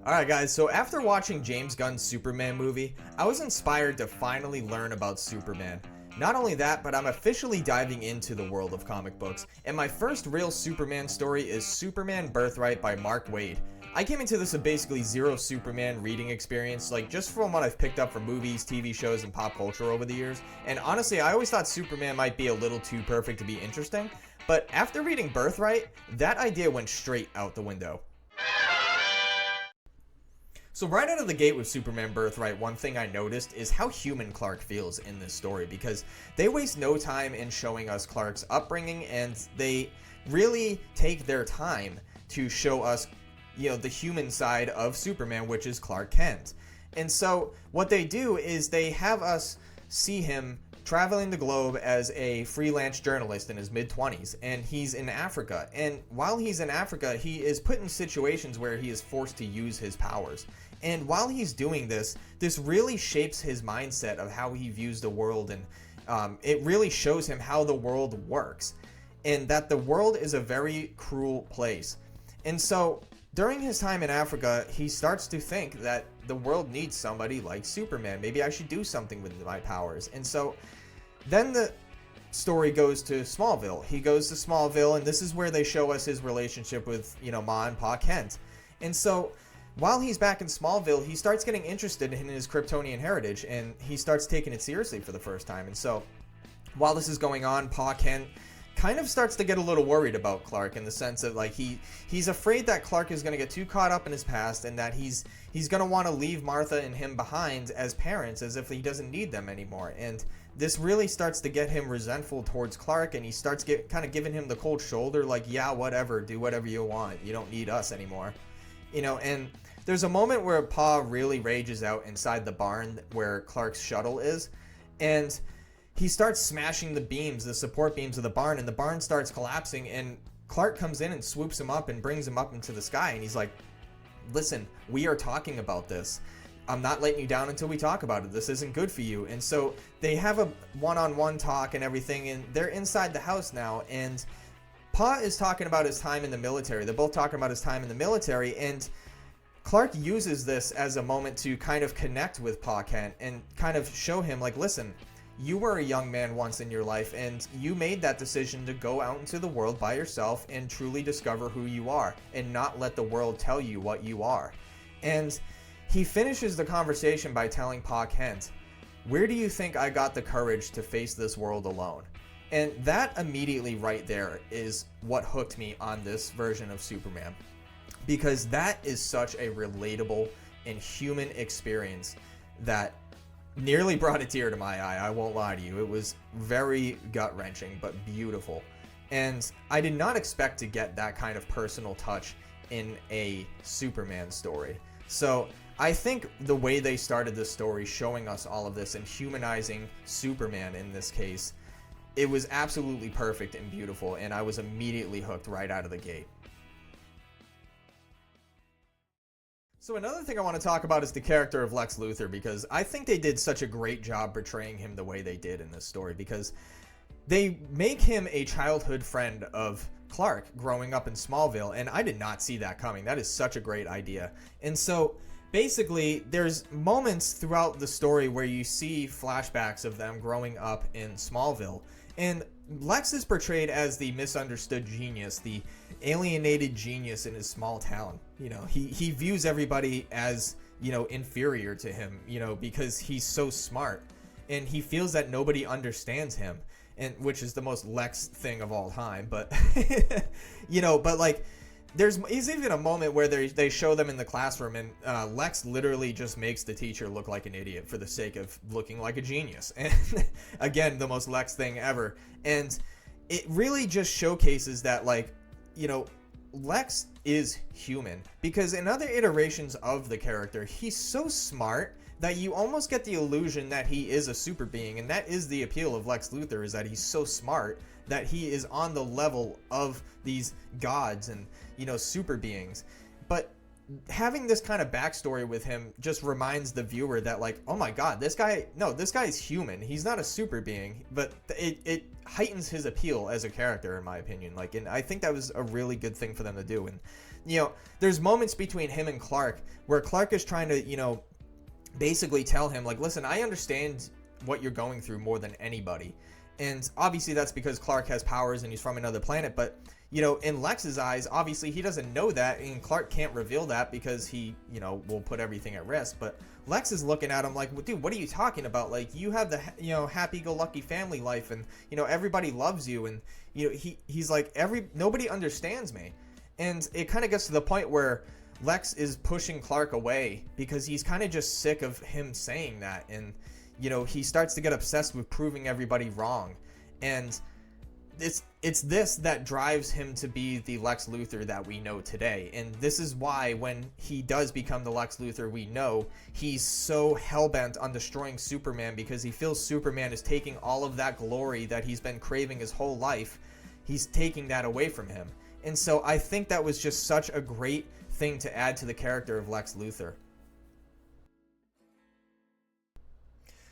Alright guys, so after watching James Gunn's Superman movie, I was inspired to finally learn about Superman. Not only that, but I'm officially diving into the world of comic books, and my first real Superman story is Superman Birthright by Mark Waid. I came into this with basically zero Superman reading experience, like just from what I've picked up from movies, TV shows, and pop culture over the years, and honestly I always thought Superman might be a little too perfect to be interesting, but after reading Birthright, that idea went straight out the window. So right out of the gate with Superman Birthright, one thing I noticed is how human Clark feels in this story, because they waste no time in showing us Clark's upbringing, and they really take their time to show us, the human side of Superman, which is Clark Kent. And so what they do is they have us see him traveling the globe as a freelance journalist in his mid-20s, and he's in Africa. And while he's in Africa, he is put in situations where he is forced to use his powers. And while he's doing this really shapes his mindset of how he views the world, and it really shows him how the world works, and that the world is a very cruel place. And so during his time in Africa, he starts to think that the world needs somebody like Superman. Maybe I should do something with my powers. And so then the story goes to Smallville. He goes to Smallville, and this is where they show us his relationship with, Ma and Pa Kent. And so while he's back in Smallville, he starts getting interested in his Kryptonian heritage, and he starts taking it seriously for the first time. And so while this is going on, Pa Kent kind of starts to get a little worried about Clark, in the sense of like he's afraid that Clark is going to get too caught up in his past, and that he's going to want to leave Martha and him behind as parents, as if he doesn't need them anymore. And this really starts to get him resentful towards Clark, and he starts kind of giving him the cold shoulder, like, yeah, whatever, do whatever you want, you don't need us anymore. And there's a moment where Pa really rages out inside the barn where Clark's shuttle is, and he starts smashing the beams, the support beams of the barn, and the barn starts collapsing, and Clark comes in and swoops him up and brings him up into the sky, and he's like, listen, we are talking about this. I'm not letting you down until we talk about it. This isn't good for you. And so they have a one-on-one talk and everything, and they're inside the house now, and Pa is talking about his time in the military. They're both talking about his time in the military, and Clark uses this as a moment to kind of connect with Pa Kent and kind of show him, like, listen, you were a young man once in your life, and you made that decision to go out into the world by yourself and truly discover who you are, and not let the world tell you what you are. And he finishes the conversation by telling Pa Kent, where do you think I got the courage to face this world alone? And that immediately right there is what hooked me on this version of Superman, because that is such a relatable and human experience that nearly brought a tear to my eye. I won't lie to you. It was very gut-wrenching, but beautiful. And I did not expect to get that kind of personal touch in a Superman story. So I think the way they started this story, showing us all of this and humanizing Superman in this case, it was absolutely perfect and beautiful, and I was immediately hooked right out of the gate. So another thing I want to talk about is the character of Lex Luthor, because I think they did such a great job portraying him the way they did in this story, because they make him a childhood friend of Clark growing up in Smallville, and I did not see that coming. That is such a great idea. And so basically there's moments throughout the story where you see flashbacks of them growing up in Smallville, and Lex is portrayed as the misunderstood genius, the alienated genius in his small town. He views everybody as, inferior to him, because he's so smart, and he feels that nobody understands him, and which is the most Lex thing of all time. But but like there's even a moment where they show them in the classroom, and Lex literally just makes the teacher look like an idiot for the sake of looking like a genius. And again, the most Lex thing ever. And it really just showcases that, like, Lex is human, because in other iterations of the character, he's so smart that you almost get the illusion that he is a super being, and that is the appeal of Lex Luthor, is that he's so smart that he is on the level of these gods and, super beings. But having this kind of backstory with him just reminds the viewer that, like, oh my god, this guy is human. He's not a super being, but it heightens his appeal as a character, in my opinion. Like, and I think that was a really good thing for them to do. And there's moments between him and Clark where Clark is trying to, basically tell him, like, listen, I understand what you're going through more than anybody. And obviously that's because Clark has powers and he's from another planet, but in Lex's eyes, obviously he doesn't know that, and Clark can't reveal that because he, will put everything at risk. But Lex is looking at him like, well, dude, what are you talking about? Like, you have the, happy-go-lucky family life, and, everybody loves you, and, he's like, nobody understands me. And it kind of gets to the point where Lex is pushing Clark away because he's kind of just sick of him saying that, and, he starts to get obsessed with proving everybody wrong. And it's this that drives him to be the Lex Luthor that we know today. And this is why when he does become the Lex Luthor we know, he's so hellbent on destroying Superman, because he feels Superman is taking all of that glory that he's been craving his whole life. He's taking that away from him. And so I think that was just such a great thing to add to the character of Lex Luthor.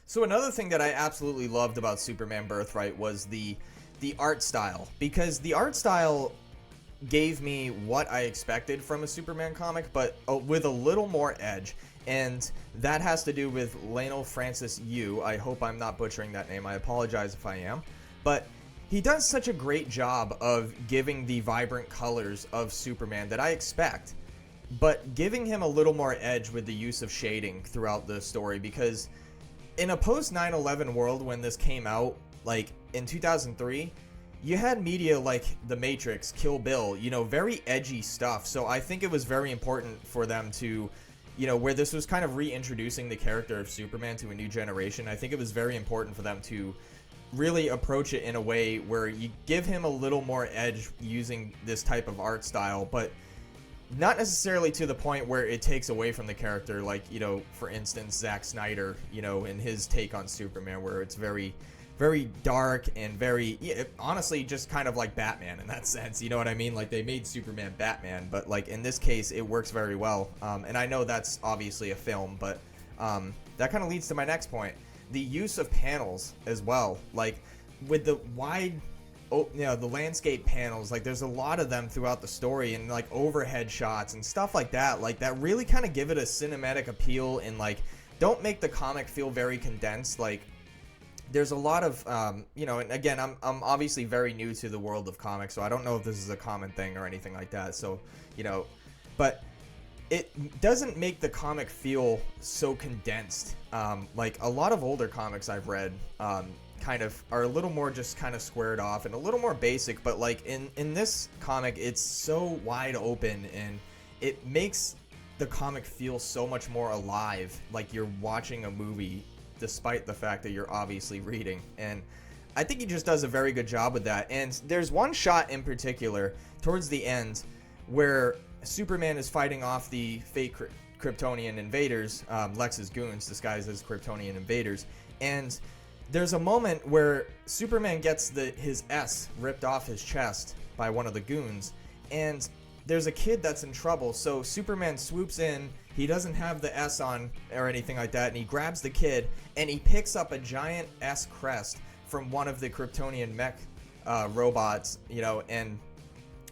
So another thing that I absolutely loved about Superman Birthright was the art style, because the art style gave me what I expected from a Superman comic, but with a little more edge. And that has to do with Lionel Francis Yu. I hope I'm not butchering that name. I apologize if I am. But he does such a great job of giving the vibrant colors of Superman that I expect, but giving him a little more edge with the use of shading throughout the story, because in a post 9/11 world when this came out, like in 2003, you had media like The Matrix, Kill Bill, very edgy stuff. So I think it was very important for them to, where this was kind of reintroducing the character of Superman to a new generation, I think it was very important for them to really approach it in a way where you give him a little more edge using this type of art style, but not necessarily to the point where it takes away from the character, like, for instance, Zack Snyder, in his take on Superman, where it's very, very dark and very, honestly, just kind of like Batman in that sense, you know what I mean? Like, they made Superman Batman, but, like, in this case, it works very well. And I know that's obviously a film, but that kind of leads to my next point. The use of panels as well, like, with the wide, the landscape panels, like, there's a lot of them throughout the story, and, like, overhead shots and stuff like that really kind of give it a cinematic appeal, and, like, don't make the comic feel very condensed. Like, there's a lot of, and again, I'm obviously very new to the world of comics, so I don't know if this is a common thing or anything like that. So, but it doesn't make the comic feel so condensed. Like, a lot of older comics I've read, kind of are a little more just kind of squared off and a little more basic, but like in this comic, it's so wide open, and it makes the comic feel so much more alive, like you're watching a movie, despite the fact that you're obviously reading. And I think he just does a very good job with that. And there's one shot in particular towards the end where Superman is fighting off the fake Kryptonian invaders, Lex's goons disguised as Kryptonian invaders, and there's a moment where Superman gets his S ripped off his chest by one of the goons, and there's a kid that's in trouble. So Superman swoops in. He doesn't have the S on or anything like that, and he grabs the kid, and he picks up a giant S crest from one of the Kryptonian mech robots, and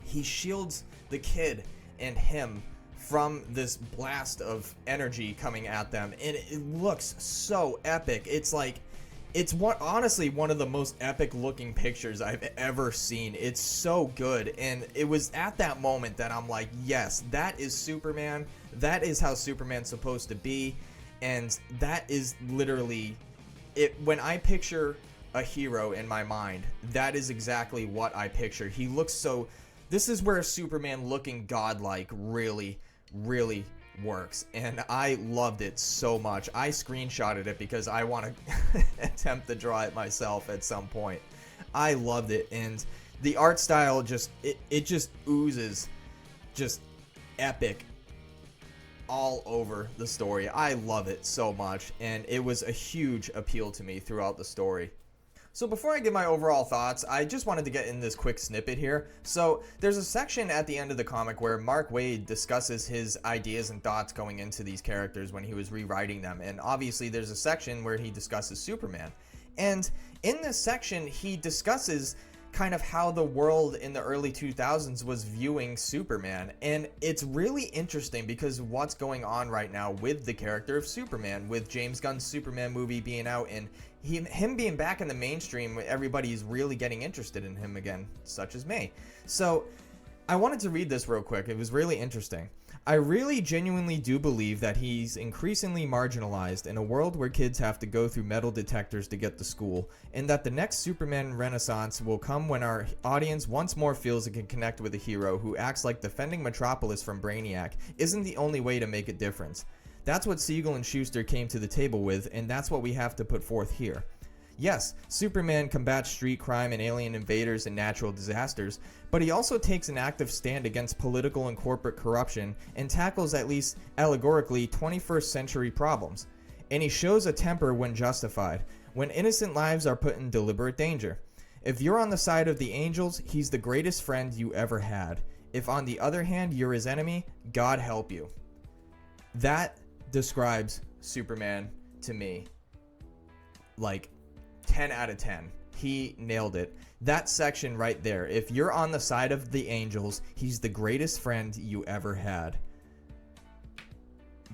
he shields the kid and him from this blast of energy coming at them, and it looks so epic. It's honestly one of the most epic looking pictures I've ever seen. It's so good, and it was at that moment that I'm like, yes, that is Superman. That is how Superman's supposed to be, and that is literally it. When I picture a hero in my mind, that is exactly what I picture. He looks so... This is where Superman looking godlike really, really works, and I loved it so much. I screenshotted it because I want to attempt to draw it myself at some point. I loved it, and the art style just it just oozes just epic all over the story. I love it so much, and it was a huge appeal to me throughout the story. So before I give my overall thoughts, I just wanted to get in this quick snippet here. So there's a section at the end of the comic where Mark Waid discusses his ideas and thoughts going into these characters when he was rewriting them. And obviously there's a section where he discusses Superman. And in this section, he discusses kind of how the world in the early 2000s was viewing Superman. And it's really interesting because what's going on right now with the character of Superman, with James Gunn's Superman movie being out and him being back in the mainstream, everybody's really getting interested in him again, such as me. So I wanted to read this real quick. It was really interesting. I really genuinely do believe that he's increasingly marginalized in a world where kids have to go through metal detectors to get to school, and that the next Superman renaissance will come when our audience once more feels it can connect with a hero who acts like defending Metropolis from Brainiac isn't the only way to make a difference. That's what Siegel and Schuster came to the table with, and that's what we have to put forth here. Yes, Superman combats street crime and alien invaders and natural disasters, but he also takes an active stand against political and corporate corruption and tackles, at least allegorically, 21st century problems. And he shows a temper when justified, when innocent lives are put in deliberate danger. If you're on the side of the angels, he's the greatest friend you ever had. If on the other hand you're his enemy, God help you. That describes Superman to me. Like, 10 out of 10. He nailed it. That section right there. If you're on the side of the angels, he's the greatest friend you ever had.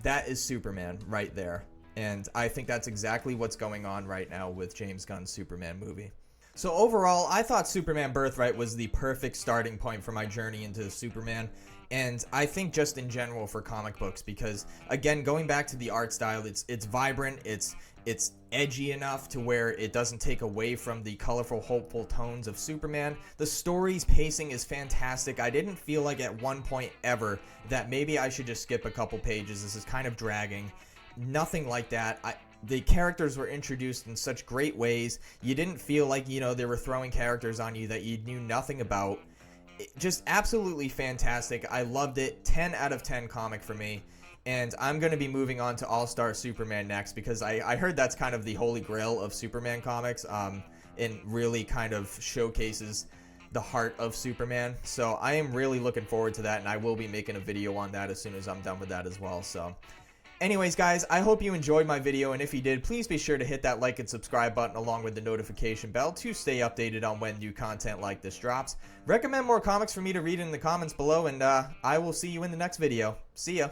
That is Superman right there. And I think that's exactly what's going on right now with James Gunn's Superman movie. So overall, I thought Superman Birthright was the perfect starting point for my journey into Superman. And I think just in general for comic books, because again, going back to the art style, it's vibrant, it's edgy enough to where it doesn't take away from the colorful, hopeful tones of Superman. The story's pacing is fantastic. I didn't feel like at one point ever that maybe I should just skip a couple pages. This is kind of dragging. Nothing like that. The characters were introduced in such great ways. You didn't feel like, they were throwing characters on you that you knew nothing about. Just absolutely fantastic. I loved it. 10 out of 10 comic for me. And I'm going to be moving on to All-Star Superman next because I heard that's kind of the holy grail of Superman comics, and really kind of showcases the heart of Superman. So I am really looking forward to that, and I will be making a video on that as soon as I'm done with that as well. So anyways, guys, I hope you enjoyed my video, and if you did, please be sure to hit that like and subscribe button along with the notification bell to stay updated on when new content like this drops. Recommend more comics for me to read in the comments below, and I will see you in the next video. See ya!